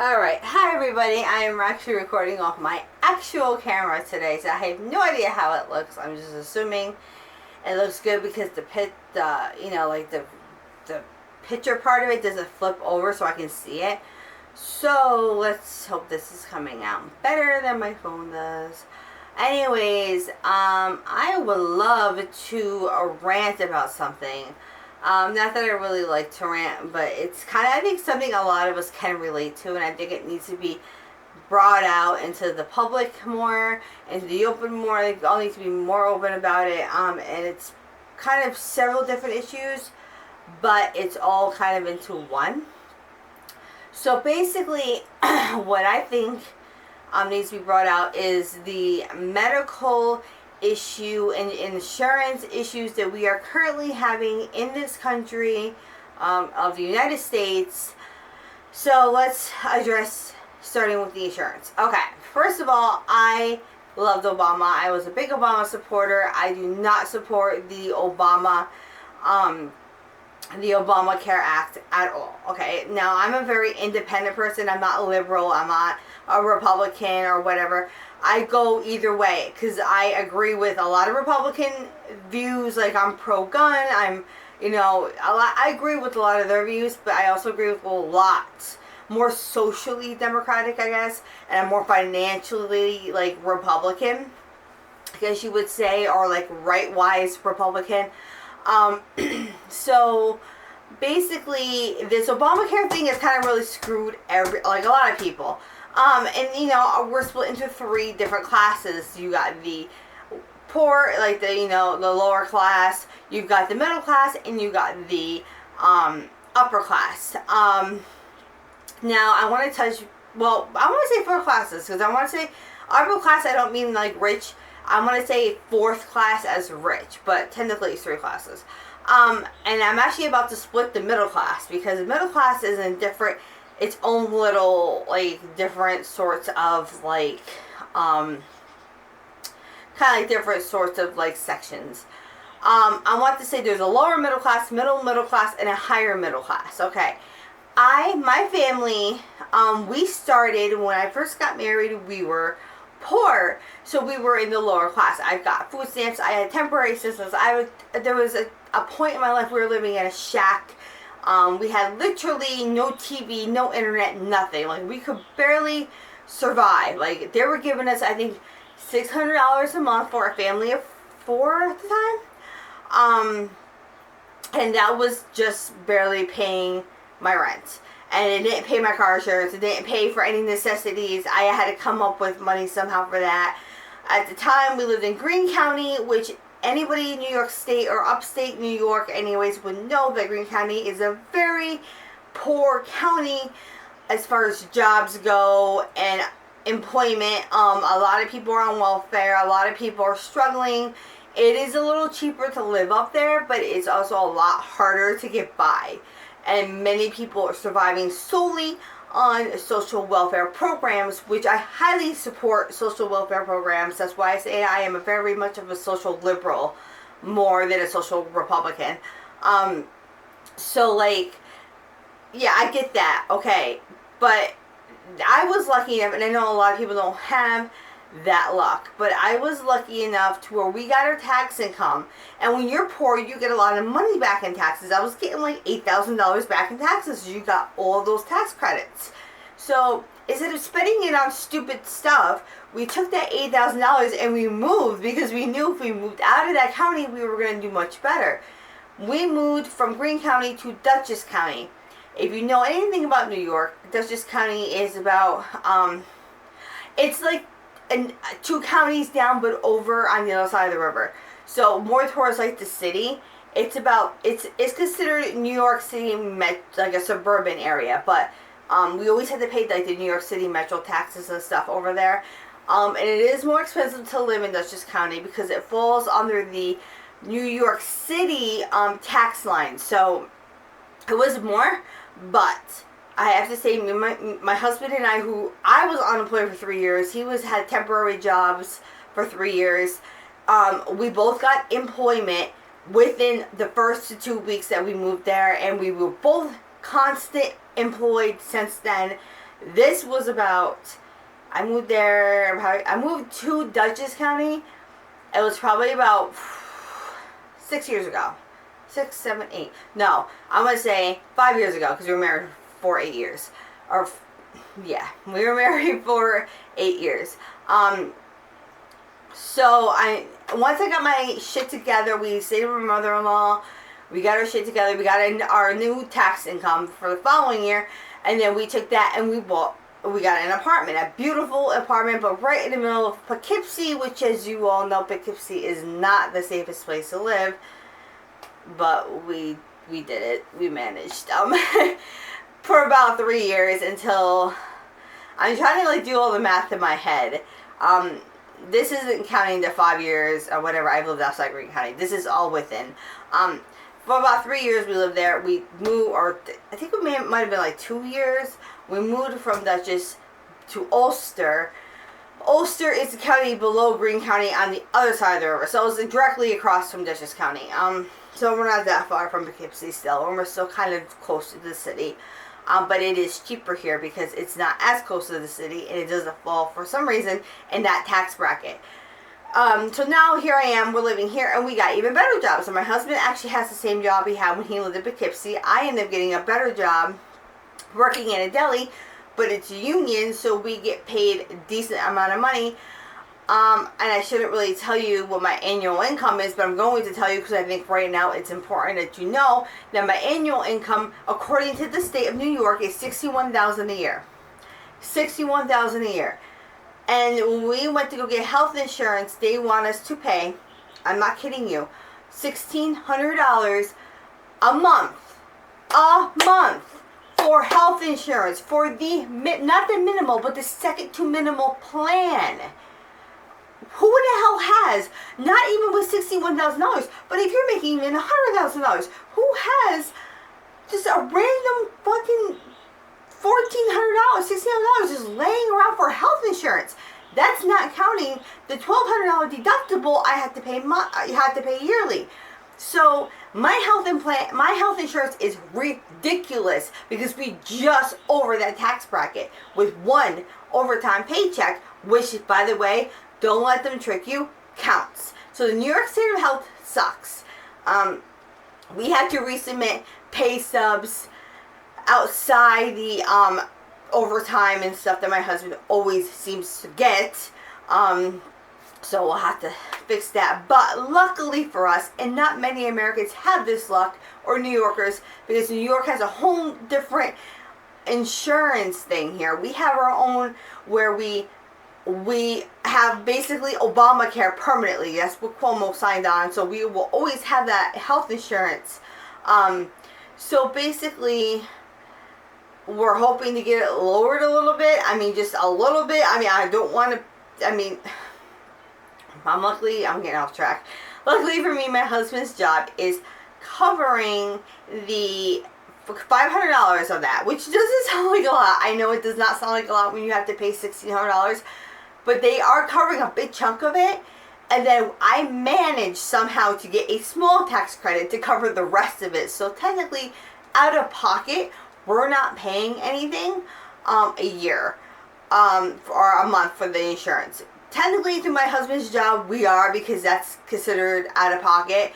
Alright, hi everybody. I am actually recording off my actual camera today, so I have no idea how it looks. I'm just assuming it looks good because the picture part of it doesn't flip over so I can see it. So let's hope this is coming out better than my phone does. Anyways, I would love to rant about something. Not that I really like to rant, but it's kind of, I think, something a lot of us can relate to, and I think it needs to be brought out into the public more, into the open more. I think we all need to be more open about it, and it's kind of several different issues, but it's all kind of into one. So basically, what I think needs to be brought out is the medical issue and insurance issues that we are currently having in this country of the United States. So let's address starting with the insurance. Okay, first of all, I loved Obama. I was a big Obama supporter. I do not support the Obamacare Act at all. Okay, now I'm a very independent person. I'm not liberal. I'm not a Republican or whatever. I go either way because I agree with a lot of Republican views. Like, I'm pro-gun. I agree with a lot of their views, but I also agree with a lot more socially democratic, I guess, and I'm more financially, like, Republican, I guess you would say, or like right-wise Republican. So basically, this Obamacare thing has kind of really screwed a lot of people. And we're split into three different classes. You got the poor, like the lower class. You've got the middle class, and you got the upper class. Now I want to touch. Well, I want to say four classes because I want to say upper class. I don't mean like rich. I want to say fourth class as rich, but technically it's three classes. And I'm actually about to split the middle class because the middle class is in its own little, like, different sorts of, like, kind of like different sorts of, like, sections. I want to say there's a lower middle class, middle class, and a higher middle class. Okay. My family, we started, when I first got married, we were poor, so we were in the lower class. I've got food stamps, I had temporary assistance, there was a point in my life we were living in a shack. We had literally no TV, no internet, nothing. Like, we could barely survive. Like, they were giving us, I think, $600 a month for a family of 4 at the time. And that was just barely paying my rent. And it didn't pay my car insurance. It didn't pay for any necessities. I had to come up with money somehow for that. At the time, we lived in Greene County, which anybody in New York State or upstate New York anyways would know that Greene County is a very poor county as far as jobs go and employment. A lot of people are on welfare. A lot of people are struggling. It is a little cheaper to live up there, but it's also a lot harder to get by. And many people are surviving solely on social welfare programs, which I highly support social welfare programs. That's why I say I am very much of a social liberal more than a social Republican. So, like, yeah, I get that, okay, but I was lucky enough, and I know a lot of people don't have that luck, but I was lucky enough to where we got our tax income, and when you're poor, you get a lot of money back in taxes. I was getting like $8,000 back in taxes. You got all those tax credits. So instead of spending it on stupid stuff, we took that $8,000 and we moved because we knew if we moved out of that county, we were going to do much better. We moved from Greene County to Dutchess County. If you know anything about New York, Dutchess County is about, it's like two counties down but over on the other side of the river, so more towards like the city. It's considered New York City like a suburban area, but we always had to pay like the New York City metro taxes and stuff over there, and it is more expensive to live in Dutchess County because it falls under the New York City tax line. So it was more, but I have to say, my husband and I, who I was unemployed for 3 years, he had temporary jobs for 3 years. We both got employment within the first 2 weeks that we moved there, and we were both constant employed since then. This was about, I moved there, I moved to Dutchess County. It was probably about 6 years ago. 6, 7, 8. No, I'm going to say 5 years ago, because we were married for 8 years. Or, yeah, we were married for 8 years. So once I got my shit together, we stayed with my mother-in-law. We got our shit together. We got our new tax income for the following year, and then we took that and we got an apartment, a beautiful apartment, but right in the middle of Poughkeepsie, which, as you all know, Poughkeepsie is not the safest place to live. But we did it. We managed for about 3 years, until I'm trying to like do all the math in my head. This isn't counting the 5 years or whatever I've lived outside Greene County. This is all within. For about 3 years we lived there. We moved, or I think it might have been like 2 years. We moved from Dutchess to Ulster. Ulster is the county below Greene County on the other side of the river. So it was directly across from Dutchess County. So we're not that far from Poughkeepsie still. And we're still kind of close to the city. But it is cheaper here because it's not as close to the city, and it doesn't fall for some reason in that tax bracket. So now here I am, we're living here, and we got even better jobs. So my husband actually has the same job he had when he lived in Poughkeepsie. I ended up getting a better job working in a deli, but it's union, so we get paid a decent amount of money. And I shouldn't really tell you what my annual income is, but I'm going to tell you because I think right now it's important that you know that my annual income, according to the state of New York, is $61,000 a year. $61,000 a year. And when we went to go get health insurance, they want us to pay, I'm not kidding you, $1,600 a month. A month for health insurance, for the, not the minimal, but the second to minimal plan. Who the hell has, not even with $61,000, but if you're making even $100,000, who has just a random fucking $1,400, $1,600 just laying around for health insurance? That's not counting the $1,200 deductible I had to pay yearly. So my health insurance is ridiculous because we just over that tax bracket with one overtime paycheck, which, by the way, don't let them trick you, counts. So the New York State of Health sucks. We had to resubmit pay stubs outside the overtime and stuff that my husband always seems to get. So we'll have to fix that. But luckily for us, and not many Americans have this luck, or New Yorkers, because New York has a whole different insurance thing here. We have our own where we have basically Obamacare permanently. That's what Cuomo signed on. So we will always have that health insurance. So basically, we're hoping to get it lowered a little bit. I mean, just a little bit. I mean, I don't want to, I mean, I'm getting off track. Luckily for me, my husband's job is covering the $500 of that, which doesn't sound like a lot. I know it does not sound like a lot when you have to pay $1,600, but they are covering a big chunk of it. And then I managed somehow to get a small tax credit to cover the rest of it. So technically, out of pocket, we're not paying anything a year or a month for the insurance. Technically, through my husband's job, we are, because that's considered out of pocket,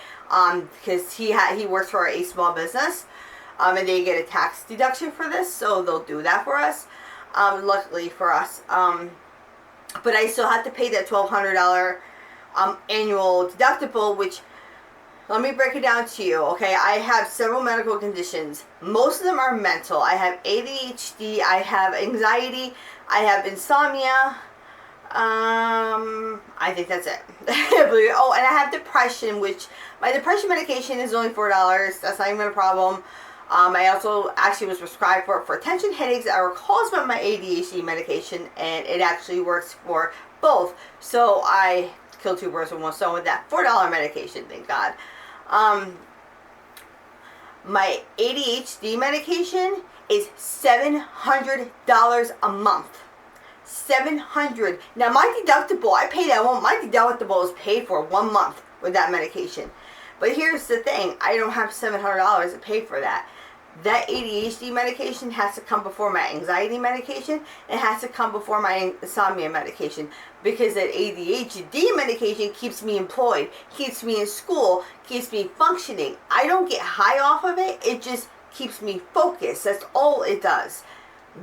because he works for a small business, and they get a tax deduction for this, so they'll do that for us. Luckily for us, but I still have to pay that $1,200 annual deductible, which, let me break it down to you, okay? I have several medical conditions. Most of them are mental. I have ADHD, I have anxiety, I have insomnia, I think that's it. Oh, and I have depression, which my depression medication is only $4. That's not even a problem. I also actually was prescribed for tension headaches that are caused by my ADHD medication, and it actually works for both. So I killed two birds with one stone with that $4 medication, thank God. My ADHD medication is $700 a month. $700. Now my deductible, I pay that one. My deductible is paid for 1 month with that medication. But here's the thing, I don't have $700 to pay for that. that ADHD medication has to come before my anxiety medication. It has to come before my insomnia medication, because that ADHD medication keeps me employed, keeps me in school, keeps me functioning. I don't get high off of it. It just keeps me focused. That's all it does.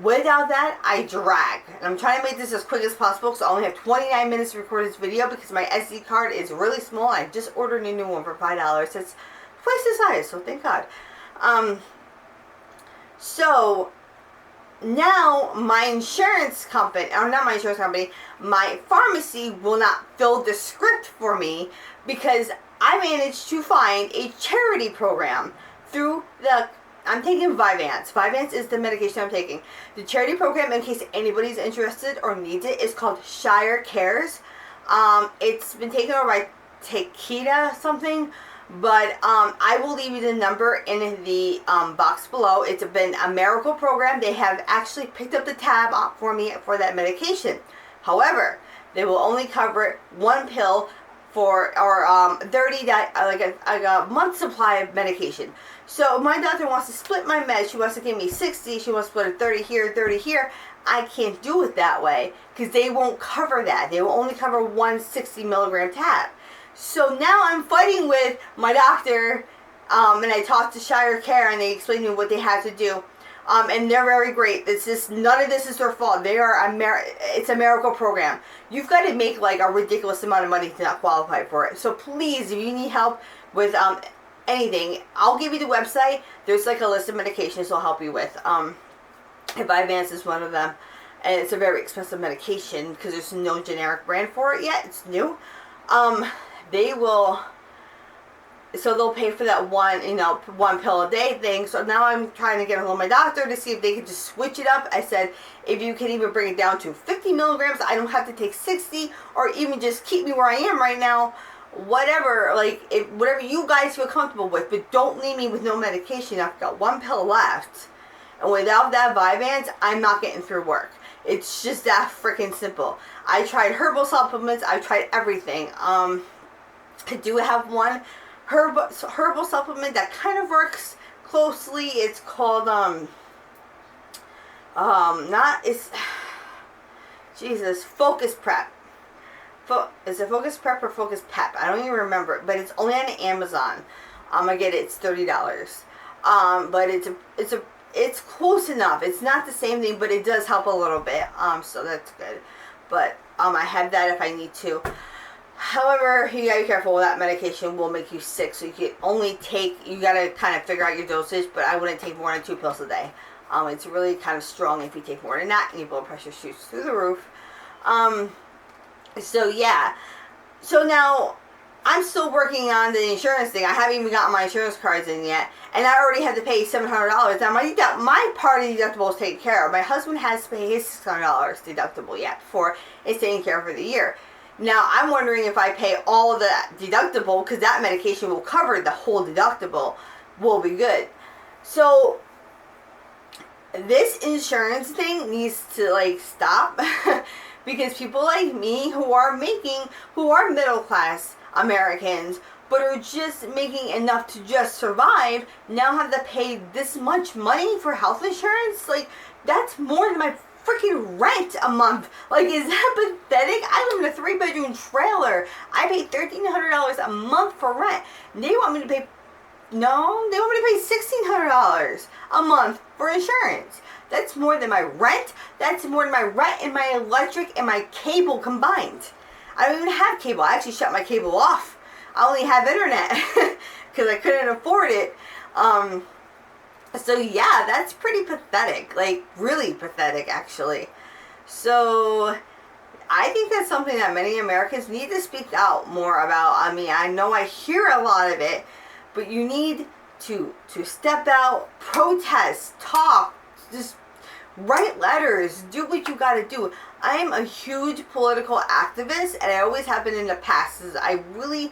Without that, I drag. And I'm trying to make this as quick as possible because I only have 29 minutes to record this video because my SD card is really small. I just ordered a new one for $5. It's twice the size, so thank God. So now my insurance company, or not my insurance company, my pharmacy will not fill the script for me because I managed to find a charity program through I'm taking Vyvanse. Vyvanse is the medication I'm taking. The charity program, in case anybody's interested or needs it, is called Shire Cares. It's been taken over by Takeda something, but I will leave you the number in the box below. It's been a miracle program. They have actually picked up the tab for me for that medication. However, they will only cover one pill for, or 30, like a month supply of medication. So my doctor wants to split my meds. She wants to give me 60. She wants to split a 30 here, 30 here. I can't do it that way because they won't cover that. They will only cover one 60 milligram tab. So now I'm fighting with my doctor, and I talked to Shire Care, and they explained to me what they had to do. And they're very great. It's just, none of this is their fault. They are it's a miracle program. You've got to make like a ridiculous amount of money to not qualify for it. So please, if you need help with anything, I'll give you the website. There's like a list of medications they'll help you with. Vyvanse is one of them, and it's a very expensive medication because there's no generic brand for it yet. It's new. They will. So they'll pay for that one pill a day thing. So now I'm trying to get a hold of my doctor to see if they can just switch it up. I said, if you can even bring it down to 50 milligrams, I don't have to take 60, or even just keep me where I am right now. Whatever, like, whatever you guys feel comfortable with, but don't leave me with no medication. I've got one pill left. And without that Vyvanse, I'm not getting through work. It's just that freaking simple. I tried herbal supplements. I tried everything. I do have one herbal supplement that kind of works closely. It's called Focus Prep. Is it Focus Prep or Focus Pep? I don't even remember it, but it's only on Amazon. I get it. It's $30. But it's close enough. It's not the same thing, but it does help a little bit. So that's good. But I have that if I need to. However, you gotta be careful. That medication will make you sick, so you can only take, you gotta kind of figure out your dosage, but I wouldn't take more than 2 pills a day. It's really kind of strong if you take more than that, and your blood pressure shoots through the roof. So yeah. So now, I'm still working on the insurance thing. I haven't even gotten my insurance cards in yet, and I already had to pay $700. Now my part of the deductible is taken care of. My husband has to pay his $600 deductible yet before it's taken care of for the year. Now, I'm wondering if I pay all of the deductible, because that medication will cover the whole deductible, will be good. So, this insurance thing needs to, like, stop. Because people like me who are middle class Americans, but are just making enough to just survive, now have to pay this much money for health insurance? Like, that's more than my freaking rent a month. Like, is that pathetic? I live in a 3-bedroom trailer. I pay $1,300 a month for rent. They want me to pay $1,600 a month for insurance. That's more than my rent. That's more than my rent and my electric and my cable combined. I don't even have cable. I actually shut my cable off. I only have internet because I couldn't afford it. So yeah, that's pretty pathetic. Like, really pathetic, actually. So I think that's something that many Americans need to speak out more about. I mean, I know I hear a lot of it, but you need to step out, protest, talk, just write letters, do what you gotta do. I am a huge political activist, and I always have been in the past. I really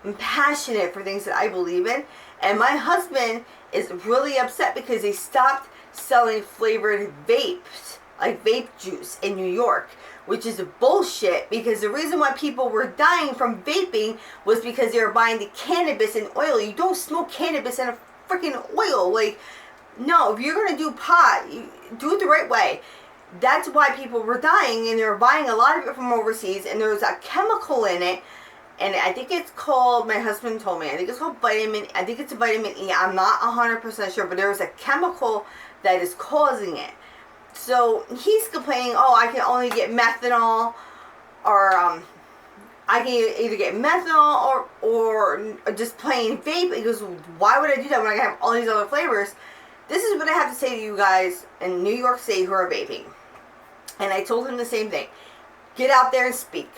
am passionate for things that I believe in, and my husband is really upset because they stopped selling flavored vapes, like vape juice in New York, which is bullshit, because the reason why people were dying from vaping was because they were buying the cannabis in oil. You don't smoke cannabis in a freaking oil. Like, No, if you're going to do pot, do it the right way. That's why people were dying, and they're buying a lot of it from overseas, and there's a chemical in it, and I think it's called, my husband told me, I think it's called I think it's a vitamin E. I'm not 100% sure, but there's a chemical that is causing it. So he's complaining, oh, I can only get methanol, or I can either get methanol or just plain vape. He goes, why would I do that when I have all these other flavors? This is what I have to say to you guys in New York City who are vaping. And I told him the same thing. Get out there and speak.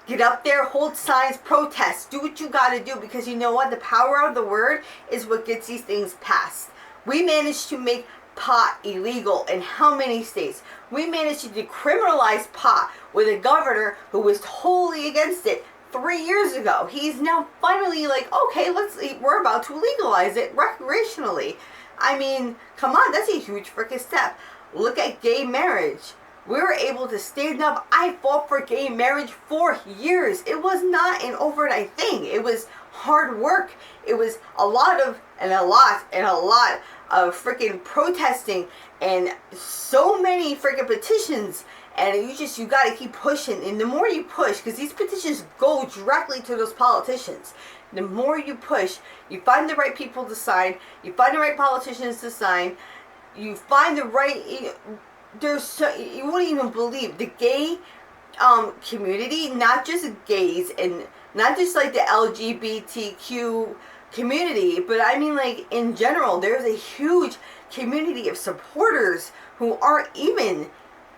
Get up there, hold signs, protest. Do what you got to do, because you know what? The power of the word is what gets these things passed. We managed to make pot illegal in how many states? We managed to decriminalize pot with a governor who was totally against it 3 years ago. He's now finally like, okay, we're about to legalize it recreationally. I mean, come on, that's a huge freaking step. Look at gay marriage. We were able to stand up. I fought for gay marriage for years. It was not an overnight thing. It was hard work. It was a lot of freaking protesting and so many freaking petitions. And you got to keep pushing. And the more you push, because these petitions go directly to those politicians, the more you push, you find the right people to sign, you find the right politicians to sign, you find the right, you wouldn't even believe, the gay community, not just gays and not just like the LGBTQ community, but I mean like in general, there's a huge community of supporters who aren't even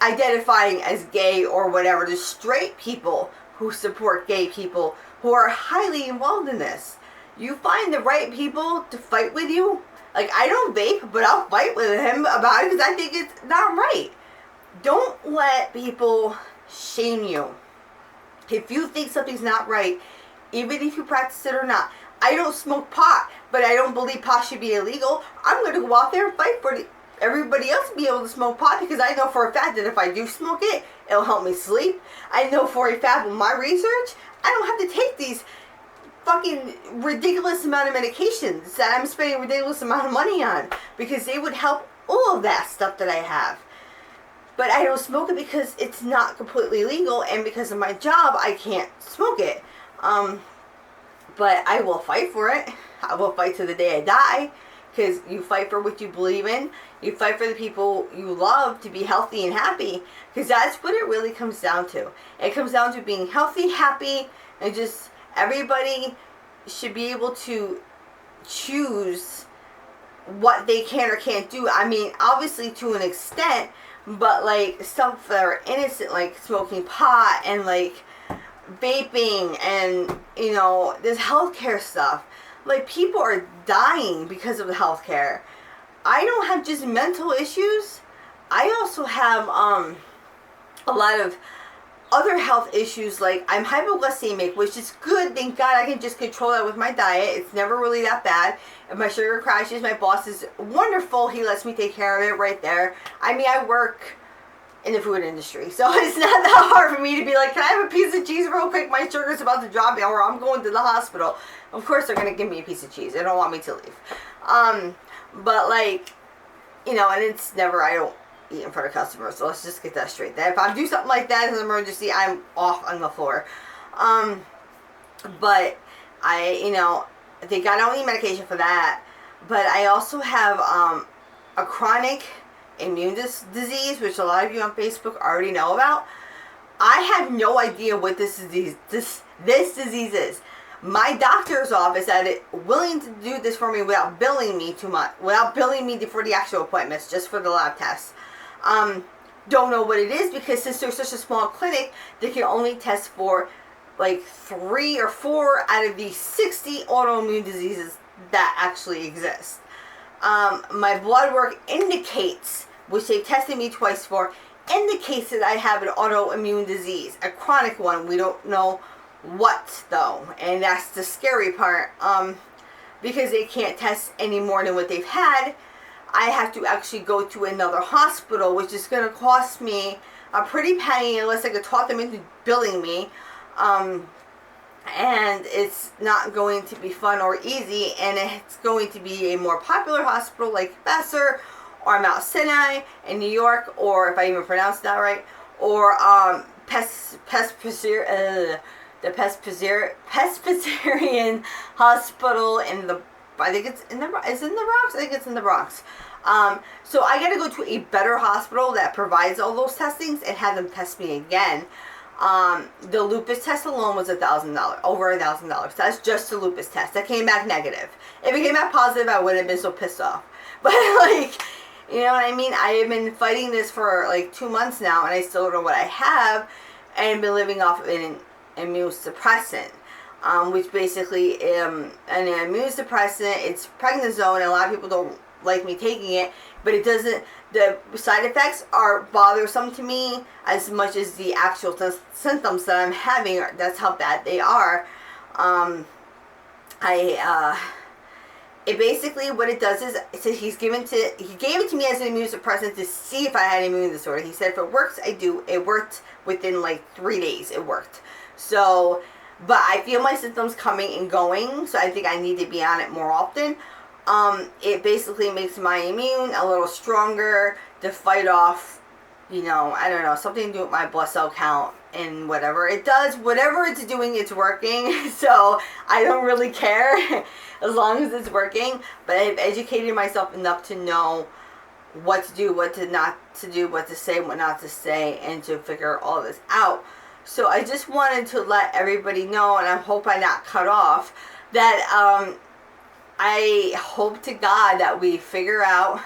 identifying as gay or whatever. There's straight people who support gay people who are highly involved in this. You find the right people to fight with you. Like, I don't vape, but I'll fight with him about it because I think it's not right. Don't let people shame you. If you think something's not right, even if you practice it or not. I don't smoke pot, but I don't believe pot should be illegal. I'm going to go out there and fight for everybody else to be able to smoke pot, because I know for a fact that if I do smoke it, it'll help me sleep. I know for a fact with my research, I don't have to take these fucking ridiculous amount of medications that I'm spending a ridiculous amount of money on, because they would help all of that stuff that I have. But I don't smoke it because it's not completely legal, and because of my job, I can't smoke it. But I will fight for it. I will fight to the day I die, because you fight for what you believe in. You fight for the people you love to be healthy and happy, because that's what it really comes down to. It comes down to being healthy, happy, and just everybody should be able to choose what they can or can't do. I mean, obviously to an extent, but like stuff that are innocent, like smoking pot and like vaping and, you know, this healthcare stuff. Like, people are dying because of the healthcare. I don't have just mental issues. I also have a lot of other health issues. Like, I'm hypoglycemic, which is good. Thank God I can just control that with my diet. It's never really that bad. If my sugar crashes, my boss is wonderful. He lets me take care of it right there. I mean, I work in the food industry, so it's not that hard for me to be like, can I have a piece of cheese real quick? My sugar's about to drop, or I'm going to the hospital. Of course they're going to give me a piece of cheese. They don't want me to leave. But like, you know, and it's never, I don't eat in front of customers, so let's just get that straight. That if I do something like that as an emergency, I'm off on the floor. But I, you know, I think I don't need medication for that. But I also have a chronic immune disease, which a lot of you on Facebook already know about. I have no idea what this disease is. My doctor's office is willing to do this for me without billing me too much, without billing me for the actual appointments, just for the lab tests. Don't know what it is, because since there's such a small clinic, they can only test for like 3 or 4 out of the 60 autoimmune diseases that actually exist. My blood work indicates, which they tested me twice for, indicates that I have an autoimmune disease, a chronic one. We don't know what though, and that's the scary part, because they can't test any more than what they've had. I have to actually go to another hospital, which is going to cost me a pretty penny unless I could talk them into billing me. And it's not going to be fun or easy, and it's going to be a more popular hospital like Besser or Mount Sinai in New York, or if I even pronounced that right, or the Presbyterian Hospital in the, I think it's in the Bronx. I think it's in the Bronx. So I got to go to a better hospital that provides all those testings and have them test me again. The lupus test alone was $1,000, over $1,000. That's just the lupus test. That came back negative. If it came back positive, I wouldn't have been so pissed off. But like, you know what I mean? I have been fighting this for like 2 months now, and I still don't know what I have, and been living off of an immune suppressant, which basically an immune suppressant. It's prednisone, and a lot of people don't like me taking it, but it doesn't. The side effects are bothersome to me as much as the actual symptoms that I'm having. That's how bad they are. It basically, what it does is, it says he gave it to me as an immune suppressant to see if I had an immune disorder. He said, if it works, I do. It worked within like 3 days. It worked. So, but I feel my symptoms coming and going, so I think I need to be on it more often. It basically makes my immune a little stronger to fight off, you know, I don't know, something to do with my blood cell count and whatever. It does, whatever it's doing, it's working. So I don't really care as long as it's working. But I've educated myself enough to know what to do, what to not to do, what to say, what not to say, and to figure all this out. So I just wanted to let everybody know, and I hope I'm not cut off, that I hope to God that we figure out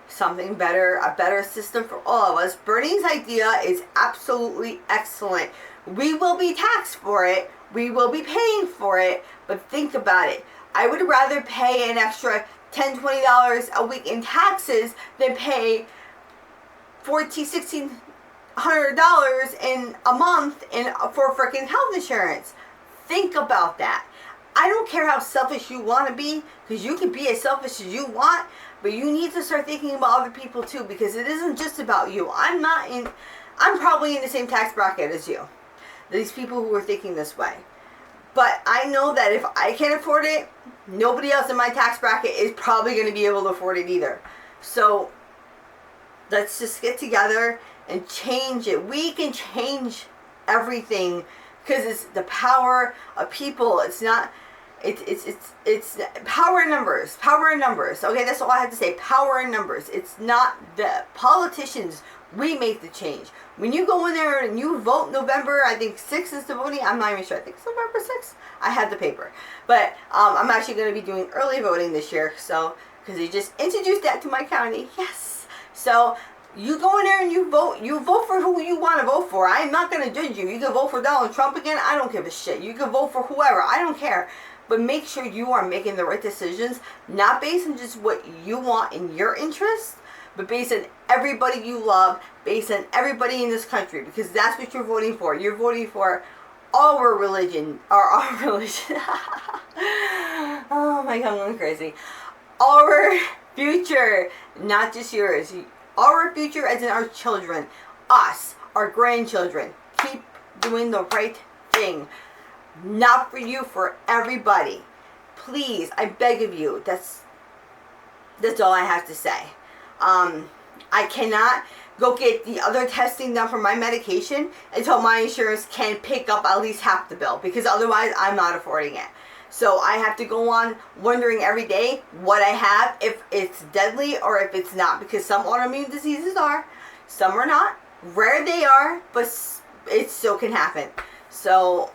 something better, a better system for all of us. Bernie's idea is absolutely excellent. We will be taxed for it. We will be paying for it. But think about it. I would rather pay an extra $10, $20 a week in taxes than pay $1,400, $1,600 in a month for freaking health insurance. Think about that. I don't care how selfish you want to be, because you can be as selfish as you want, but you need to start thinking about other people too, because it isn't just about you. I'm probably in the same tax bracket as you. These people who are thinking this way. But I know that if I can't afford it, nobody else in my tax bracket is probably going to be able to afford it either. So let's just get together and change it. We can change everything, because it's the power of people. It's not, it's power in numbers. Power in numbers. Okay, that's all I have to say. Power in numbers. It's not the politicians. We make the change. When you go in there and you vote November, I think 6th is the voting. I'm not even sure. I think it's November 6th. I had the paper. But I'm actually going to be doing early voting this year. So, because they just introduced that to my county. Yes. So, you go in there and you vote for who you want to vote for. I'm not going to judge you. You can vote for Donald Trump again. I don't give a shit. You can vote for whoever. I don't care. But make sure you are making the right decisions, not based on just what you want in your interest, but based on everybody you love, based on everybody in this country, because that's what you're voting for. You're voting for our religion, Oh my God, I'm going crazy. Our future, not just yours. Our future as in our children, us, our grandchildren. Keep doing the right thing. Not for you, for everybody. Please, I beg of you. That's all I have to say. I cannot go get the other testing done for my medication until my insurance can pick up at least half the bill, because otherwise I'm not affording it. So I have to go on wondering every day what I have, if it's deadly or if it's not, because some autoimmune diseases are, some are not. Rare they are, but it still can happen. So,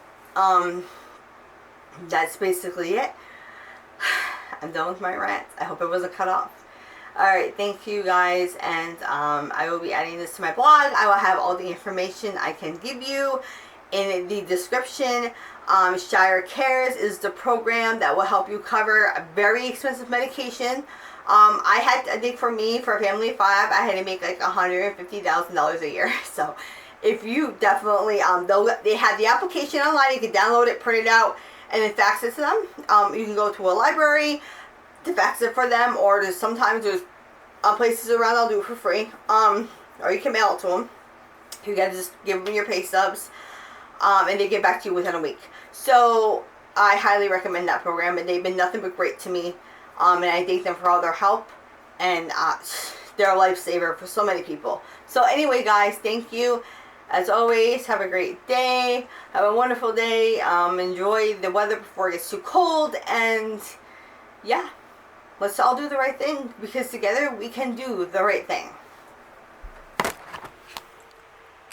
that's basically it. I'm done with my rant. I hope it wasn't cut off. Alright, thank you guys, and I will be adding this to my blog. I will have all the information I can give you in the description. Shire Cares is the program that will help you cover a very expensive medication. I think for me, for a family of 5, I had to make like $150,000 a year. So if you definitely, they have the application online. You can download it, print it out, and then fax it to them. You can go to a library to fax it for them, or sometimes there's places around that'll do it for free. Or you can mail it to them. You gotta just give them your pay stubs, and they get back to you within a week. So I highly recommend that program, and they've been nothing but great to me. And I thank them for all their help. and they're a lifesaver for so many people. So anyway, guys, thank you. As always, have a great day. Have a wonderful day. Enjoy the weather before it gets too cold. And yeah, let's all do the right thing, because together we can do the right thing.